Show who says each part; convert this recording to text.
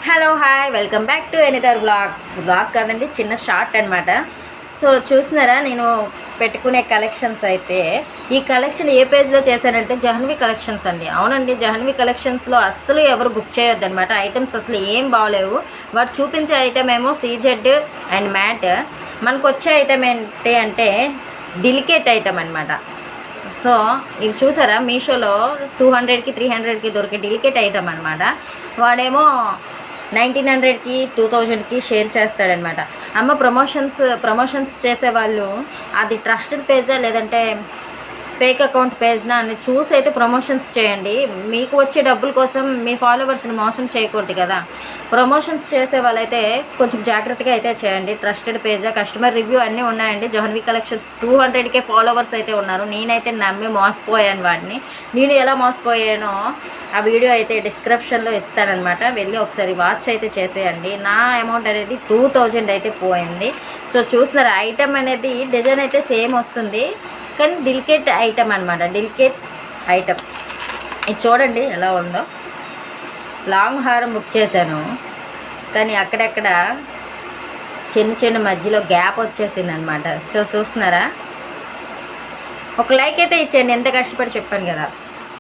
Speaker 1: Hello hi welcome back to another blog కాదండి, చిన్న short అనమాట. సో చూస్తున్నారా, నేను పెట్టుకునే కలెక్షన్స్ అయితే ఈ కలెక్షన్ ఏ పేజ్లో చేశానంటే జాహ్నవి కలెక్షన్స్ అండి. అవునండి, జాహ్నవి కలెక్షన్స్లో అస్సలు ఎవరు బుక్ చేయొద్దు అనమాట. ఐటమ్స్ అసలు ఏం బాగలేవు. వాడు చూపించే ఐటమ్ ఏమో సీజెడ్ అండ్ మ్యాట్. మనకు వచ్చే ఐటమ్ ఏంటి అంటే డెలికేట్ ఐటమ్ అనమాట. సో ఇవి చూసారా, మీషోలో 200కి 300కి దొరికే డెలికేట్ ఐటమ్ అనమాట. వాడేమో 1900కి 2000కి షేర్ చేస్తాడనమాట. అమ్మ ప్రమోషన్స్ చేసేవాళ్ళు అది ట్రస్టెడ్ పేజా లేదంటే ఫేక్ అకౌంట్ పేజ్నా అని చూసి అయితే ప్రమోషన్స్ చేయండి. మీకు వచ్చే డబ్బుల కోసం మీ ఫాలోవర్స్ని మోసం చేయకూడదు కదా. ప్రమోషన్స్ చేసే వాళ్ళైతే కొంచెం జాగ్రత్తగా అయితే చేయండి. ట్రస్టెడ్ పేజా, కస్టమర్ రివ్యూ అన్నీ ఉన్నాయండి. జాహ్నవి కలెక్షన్స్ 200K ఫాలోవర్స్ అయితే ఉన్నారు. నేనైతే నమ్మి మోసపోయాను వాడిని. నేను ఎలా మోసపోయానో ఆ వీడియో అయితే డిస్క్రిప్షన్లో ఇస్తానమాట. వెళ్ళి ఒకసారి వాచ్ అయితే చేసేయండి. నా అమౌంట్ అనేది 2000 అయితే పోయింది. సో చూస్తున్నారు, ఐటమ్ అనేది డిజైన్ అయితే సేమ్ వస్తుంది, కానీ డెలికేట్ ఐటమ్ అనమాట. డెలికేట్ ఐటమ్ ఇది చూడండి ఎలా ఉందో. లాంగ్ హారం బుక్ చేశాను, కానీ అక్కడక్కడ చిన్న మధ్యలో గ్యాప్ వచ్చేసింది అనమాట. సో చూస్తున్నారా, ఒక లైక్ అయితే ఇచ్చేయండి, ఎంత కష్టపడి చెప్పాను కదా.